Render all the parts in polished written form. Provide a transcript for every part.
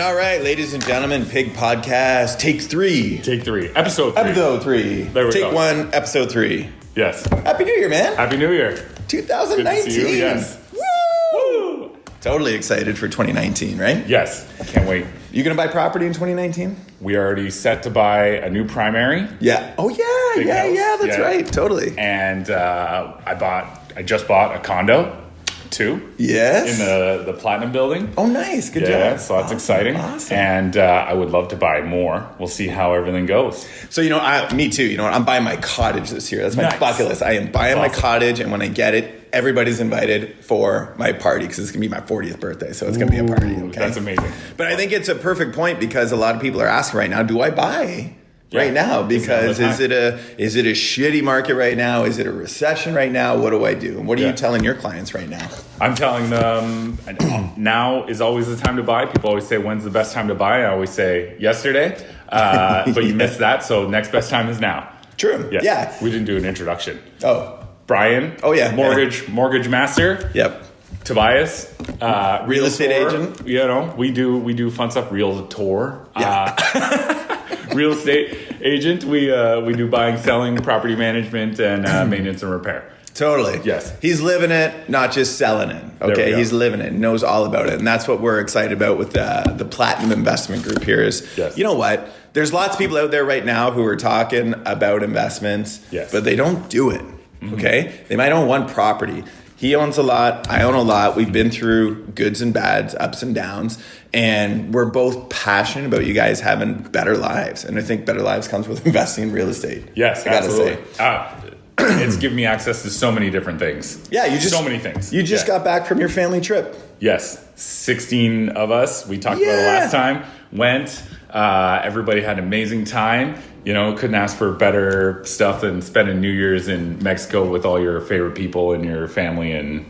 All right, ladies and gentlemen, Pig Podcast, take three. Take three. Episode 3. Episode 3. There we take go. 1, episode 3. Yes. Happy New Year, man. Happy New Year. 2019. Good to see you. Yes. Woo! Totally excited for 2019, right? Yes. Can't wait. You going to buy property in 2019? We are already set to buy a new primary. Yeah. Oh, yeah. Big house. Yeah, that's right. Totally. And I just bought a condo, too. Yes. In the Platinum building. Oh, nice. Good job. Yeah, so that's exciting. Awesome. And I would love to buy more. We'll see how everything goes. So, me too. You know what? I'm buying my cottage this year. That's my bucket list. I am buying my cottage, and when I get it, everybody's invited for my party because it's going to be my 40th birthday. So it's going to be a party. Okay? That's amazing. But I think it's a perfect point because a lot of people are asking right now, do I buy right now? Because is it a shitty market right now? Is it a recession right now? What do I do? And what are you telling your clients right now? I'm telling them now is always the time to buy. People always say, when's the best time to buy? I always say yesterday, but you missed that. So next best time is now. True. Yes. Yeah. We didn't do an introduction. Oh. Brian. Oh, yeah. Mortgage master. Yep. Tobias. Real estate agent. You know, we do fun stuff. Realtor. Yeah. Real estate agent. We do buying, selling, property management, and maintenance and repair. Totally. Yes. He's living it, not just selling it. Okay. He's living it, knows all about it. And that's what we're excited about with the Platinum Investment Group here is, you know what? There's lots of people out there right now who are talking about investments, but they don't do it. Okay. They might own one property. He owns a lot. I own a lot. We've been through goods and bads, ups and downs, and we're both passionate about you guys having better lives. And I think better lives comes with investing in real estate. Yes, I gotta say. It's given me access to so many different things. Yeah, so many things. You just got back from your family trip. Yes, 16 of us. We talked about it last time. Went. Everybody had an amazing time. You know, couldn't ask for better stuff than spending New Year's in Mexico with all your favorite people and your family. And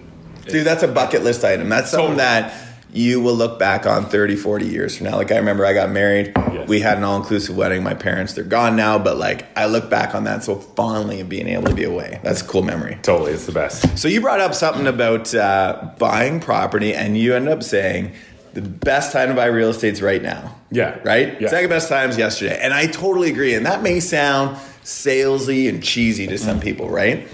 dude, that's a bucket list item. That's something that you will look back on 30, 40 years from now. Like I remember I got married. Yes. We had an all-inclusive wedding. My parents, they're gone now. But like I look back on that so fondly and being able to be away. That's a cool memory. Totally. It's the best. So you brought up something about buying property and you ended up saying the best time to buy real estate's right now. Yeah. Right? Yeah. Second best time's yesterday. And I totally agree. And that may sound salesy and cheesy to some people, right?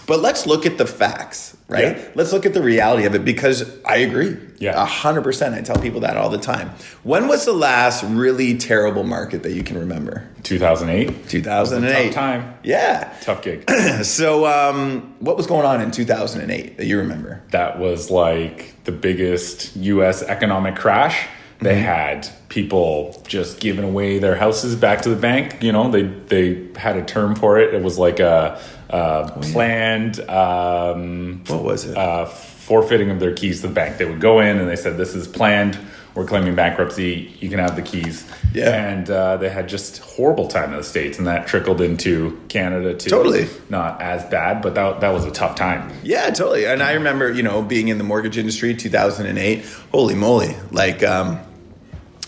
But let's look at the facts, right? Yeah. Let's look at the reality of it because I agree. Yeah. 100%. I tell people that all the time. When was the last really terrible market that you can remember? 2008. 2008. Tough time. Yeah. Tough gig. So what was going on in 2008 that you remember? That was like the biggest U.S. economic crash. They had people just giving away their houses back to the bank. You know, they had a term for it. It was like a planned what was it? Forfeiting of their keys to the bank. They would go in and they said, this is planned. We're claiming bankruptcy. You can have the keys. Yeah. And they had just horrible time in the States. And that trickled into Canada too. Totally. Not as bad, but that was a tough time. Yeah, totally. And I remember, being in the mortgage industry, 2008. Holy moly. Like,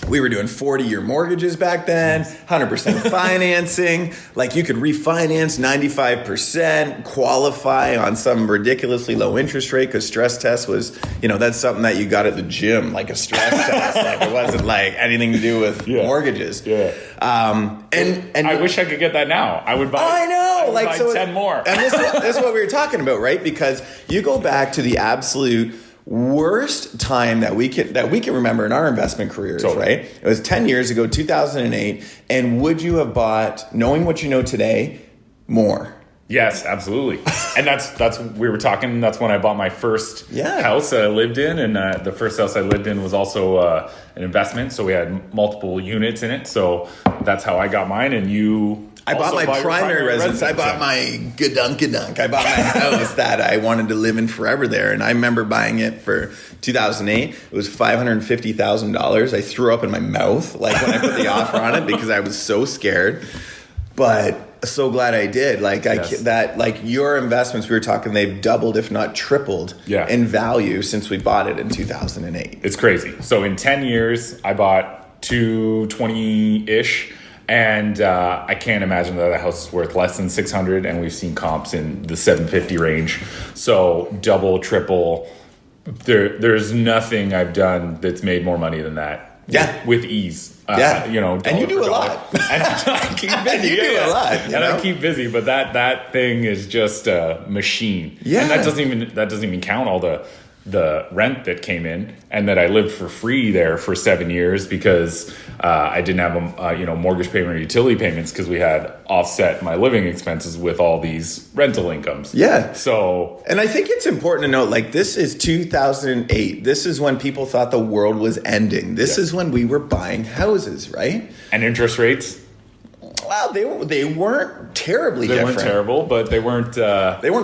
we were doing 40-year mortgages back then, 100% financing. Like you could refinance 95%, qualify on some ridiculously low interest rate because stress test was, that's something that you got at the gym, like a stress test. Like it wasn't like anything to do with mortgages. Yeah. And I wish I could get that now. I would buy. I know. Buy 10 more. And this is what we were talking about, right? Because you go back to the absolute worst time that we can remember in our investment careers, right? It was 10 years ago, 2008. And would you have bought, knowing what you know today, more? Yes, absolutely. And that's we were talking. That's when I bought my first house that I lived in, and the first house I lived in was also an investment. So we had multiple units in it. So that's how I got mine. And you. I bought my primary residence. I bought my gadunk. I bought my house that I wanted to live in forever there. And I remember buying it for 2008. It was $550,000. I threw up in my mouth like when I put the offer on it because I was so scared. But so glad I did. Like your investments, we were talking, they've doubled, if not tripled in value since we bought it in 2008. It's crazy. So in 10 years, I bought 220-ish. And I can't imagine that a house is worth less than 600, and we've seen comps in the 750 range. So double, triple. There's nothing I've done that's made more money than that with ease. And you do a lot. And I keep busy. You do a lot. I keep busy, but that thing is just a machine. Yeah. And that doesn't even count all the rent that came in, and that I lived for free there for 7 years because I didn't have a mortgage payment or utility payments because we had offset my living expenses with all these rental incomes. Yeah. So, and I think it's important to note, like, this is 2008. This is when people thought the world was ending. This is when we were buying houses, right? And interest rates. Well, they weren't terribly different. They weren't terrible, but they weren't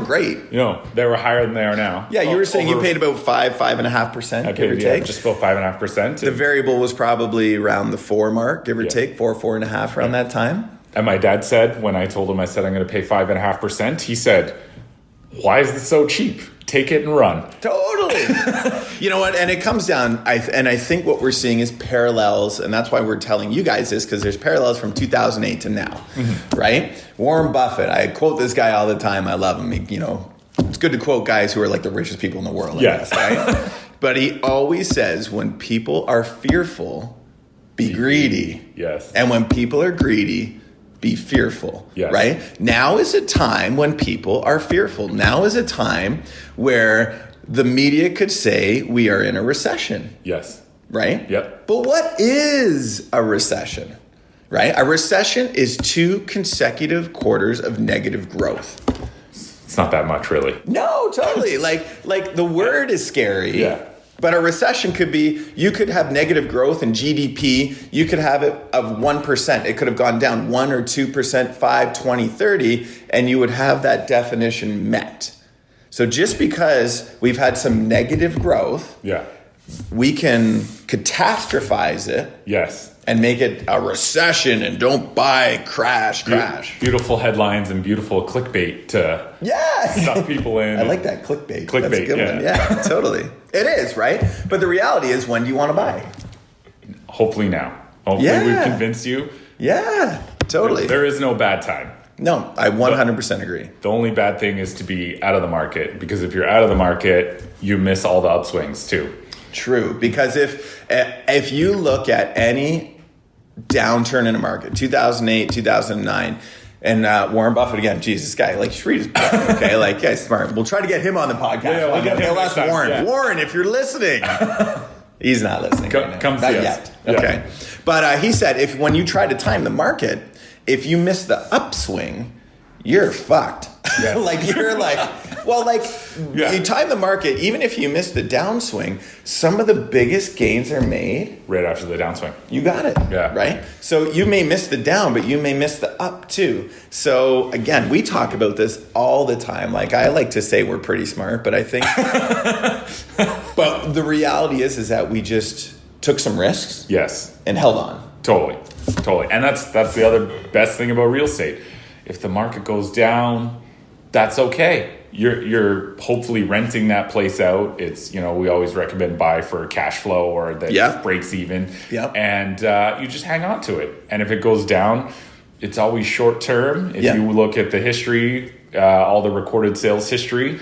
great. They were higher than they are now. Yeah, you were saying you paid about 5.5%, give or take. Just about 5.5%. The variable was probably around the 4 mark, give or take, 4.5 around that time. And my dad said, when I told him, I said, I'm going to pay 5.5%, he said, why is this so cheap? Take it and run. Totally. You know what? And it comes down, I think what we're seeing is parallels, and that's why we're telling you guys this, because there's parallels from 2008 to now, right? Warren Buffett, I quote this guy all the time. I love him. It's good to quote guys who are like the richest people in the world. Yes. Right? But he always says, when people are fearful, be greedy. Yes. And when people are greedy, be fearful, right? Now is a time when people are fearful. Now is a time where the media could say we are in a recession. Yes. Right? Yep. But what is a recession, right? A recession is 2 consecutive quarters of negative growth. It's not that much, really. No, totally. like the word is scary. Yeah. But a recession could be, you could have negative growth in GDP. You could have it of 1%. It could have gone down 1 or 2%, 5, 20, 30, and you would have that definition met. So just because we've had some negative growth, we can catastrophize it. Yes. And make it a recession and don't buy, crash. Beautiful headlines and beautiful clickbait to suck people in. I like that clickbait. Clickbait, that's a good one. Yeah, totally. It is, right? But the reality is, when do you want to buy? Hopefully now. Hopefully we've convinced you. Yeah, totally. There is no bad time. No, I 100% agree. The only bad thing is to be out of the market, because if you're out of the market, you miss all the upswings too. True, because if you look at any downturn in a market, 2008, 2009, and Warren Buffett again, Jesus, guy, like, just read his book, okay? Like, guy's smart. We'll try to get him on the podcast. Yeah, we'll get him next time. Warren. Yeah. Warren, if you're listening. He's not listening right now. Come see not us. yet. Yeah. Okay. But he said, when you try to time the market, if you miss the upswing, you're fucked. Yes. You time the market, even if you miss the downswing, some of the biggest gains are made right after the downswing. You got it. Yeah. Right? So you may miss the down, but you may miss the up too. So again, we talk about this all the time. Like, I like to say we're pretty smart, but I think but the reality is that we just took some risks. Yes. And held on. Totally. And that's the other best thing about real estate. If the market goes down, that's okay. You're hopefully renting that place out. It's, we always recommend buy for cash flow or that breaks even. Yep. And you just hang on to it. And if it goes down, it's always short term. If you look at the history, all the recorded sales history,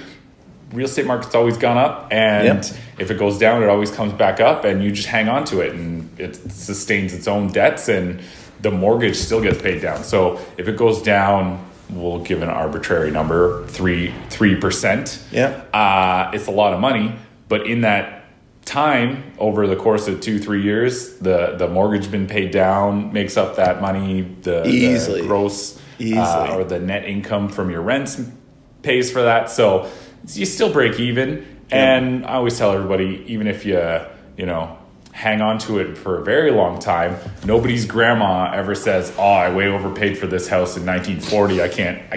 real estate market's always gone up. And if it goes down, it always comes back up, and you just hang on to it, and it sustains its own debts, and the mortgage still gets paid down. So if it goes down, we'll give an arbitrary number, 3%. Yeah. It's a lot of money, but in that time, over the course of 2-3 years, the mortgage been paid down, makes up that money, the gross or the net income from your rents pays for that. So you still break even. And I always tell everybody, even if you hang on to it for a very long time, nobody's grandma ever says, "Oh, I way overpaid for this house in 1940. I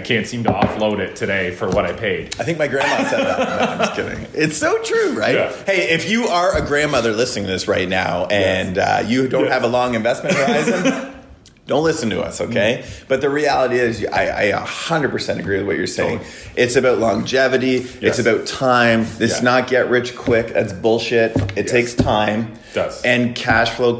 can't seem to offload it today for what I paid." I think my grandma said that. No, I'm just kidding. It's so true, right? Yeah. Hey, if you are a grandmother listening to this right now and you don't have a long investment horizon, don't listen to us, okay? But the reality is, I 100% agree with what you're saying. Totally. It's about longevity. Yes. It's about time. This is not get rich quick. That's bullshit. It takes time. It does. And cash flow.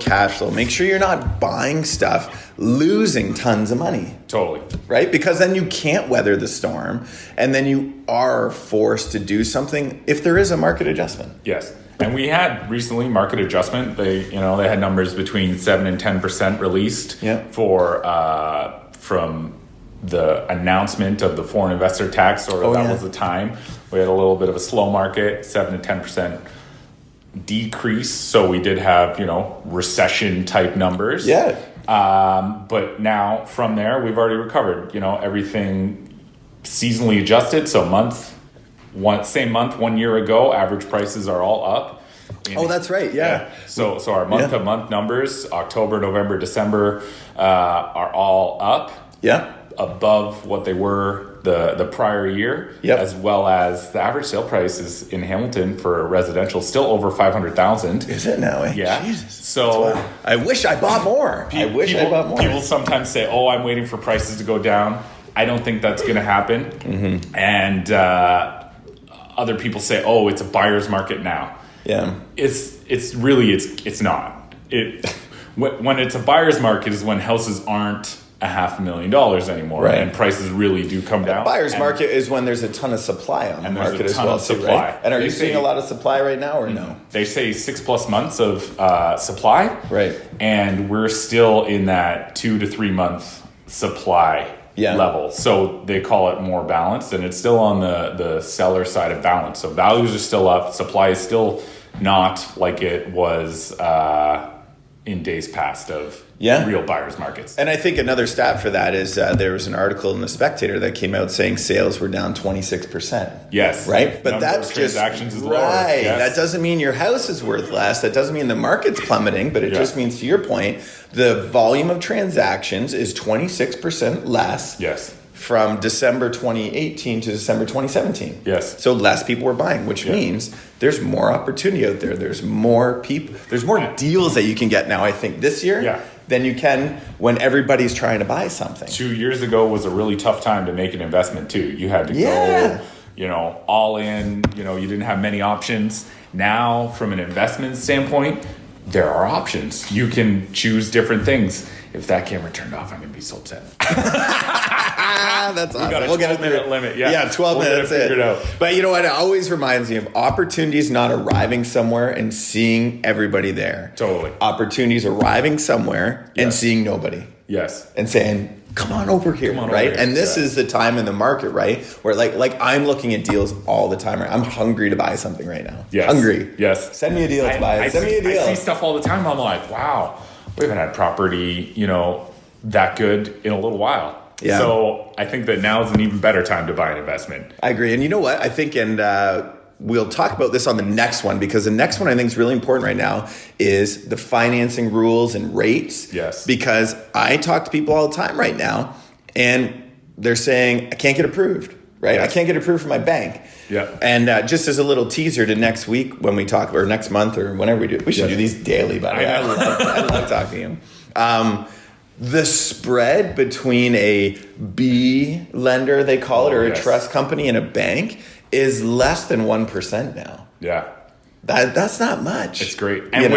Make sure you're not buying stuff, losing tons of money. Totally. Right? Because then you can't weather the storm, and then you are forced to do something if there is a market adjustment. Yes. And we had recently market adjustment. They had numbers between 7 and 10% released for from the announcement of the foreign investor tax, or that was the time. We had a little bit of a slow market, 7 to 10% decrease. So we did have, recession type numbers. Yeah. But now from there, we've already recovered, everything seasonally adjusted. So same month 1 year ago, average prices are all up. That's right. Yeah. So our month to month numbers, October, November, December, are all up. Yeah. Above what they were the prior year, as well as the average sale price is in Hamilton for residential still over 500,000. Is it now? Yeah. Jesus. So I wish I bought more. People sometimes say, "Oh, I'm waiting for prices to go down." I don't think that's going to happen. Mm-hmm. And other people say, "Oh, it's a buyer's market now." Yeah. It's not. When it's a buyer's market is when houses aren't $500,000 anymore, right, and prices really do come down. The buyer's market is when there's a ton of supply on the market as well. Right? And are you seeing a lot of supply right now, or no? They say 6+ months of supply, right? And we're still in that 2 to 3 month supply level. So they call it more balanced, and it's still on the seller side of balance. So values are still up. Supply is still not like it was in days past of real buyers markets. And I think another stat for that is there was an article in The Spectator that came out saying sales were down 26%. Yes. Right? But that's just transactions is lower. Right. Yes. That doesn't mean your house is worth less. That doesn't mean the market's plummeting, but it just means, to your point, the volume of transactions is 26% less. Yes. From December 2018 to December 2017. Yes. So less people were buying, which means there's more opportunity out there. There's more people. There's more deals that you can get now, I think, this year than you can when everybody's trying to buy something. 2 years ago was a really tough time to make an investment too. You had to go, all in. You didn't have many options. Now, from an investment standpoint, there are options. You can choose different things. If that camera turned off, I'm going to be so upset. That's awesome. We'll get a 12-minute limit. Yeah, 12 minutes. It. Out. But you know what? It always reminds me of opportunities not arriving somewhere and seeing everybody there. Totally. Opportunities arriving somewhere and seeing nobody. Yes. And saying, come on over here, right? And this is the time in the market, right? Where like I'm looking at deals all the time. Right? I'm hungry to buy something right now. Yes. Hungry. Yes. Send me a deal, Tobias. Send me a deal. I see stuff all the time. I'm like, wow, we haven't had property, that good in a little while. Yeah. So I think that now is an even better time to buy an investment. I agree. And you know what? I think, we'll talk about this on the next one, because the next one I think is really important right now is the financing rules and rates. Yes. Because I talk to people all the time right now, and they're saying, I can't get approved, right? Yes. I can't get approved from my bank. Yeah. And just as a little teaser to next week when we talk, or next month, or whenever we do, we should do these daily, by the way. I love talking to you. The spread between a B lender, they call it, or a trust company, and a bank is less than 1% now. Yeah. That's not much. It's great. And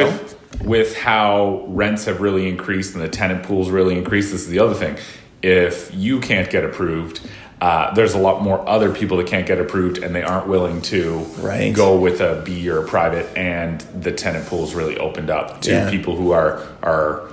with how rents have really increased and the tenant pools really increased, this is the other thing. If you can't get approved, there's a lot more other people that can't get approved, and they aren't willing to go with a B or a private, and the tenant pool's really opened up to people who are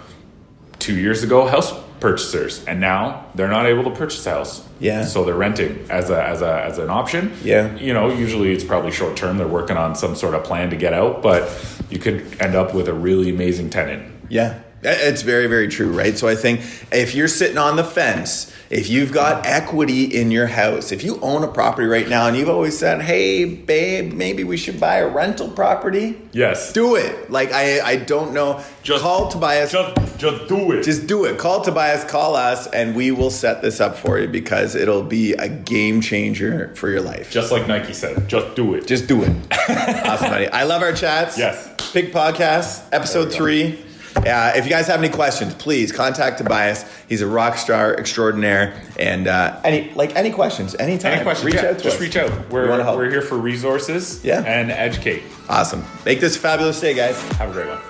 2 years ago house purchasers, and now they're not able to purchase a house. Yeah. So they're renting as an option. Yeah. Usually it's probably short term. They're working on some sort of plan to get out, but you could end up with a really amazing tenant. Yeah. It's very, very true, right? So I think if you're sitting on the fence, if you've got equity in your house, if you own a property right now and you've always said, hey, babe, maybe we should buy a rental property. Yes. Do it. Like, I don't know. Call Tobias. Just do it. Just do it. Call Tobias, call us, and we will set this up for you, because it'll be a game changer for your life. Just like Nike said, just do it. Just do it. Awesome, buddy. I love our chats. Yes. Big Podcast, episode 3. If you guys have any questions, please contact Tobias. He's a rock star extraordinaire. And any questions, anytime. Any questions, reach out to us. Reach out. We're here for resources and educate. Awesome. Make this a fabulous day, guys. Have a great one.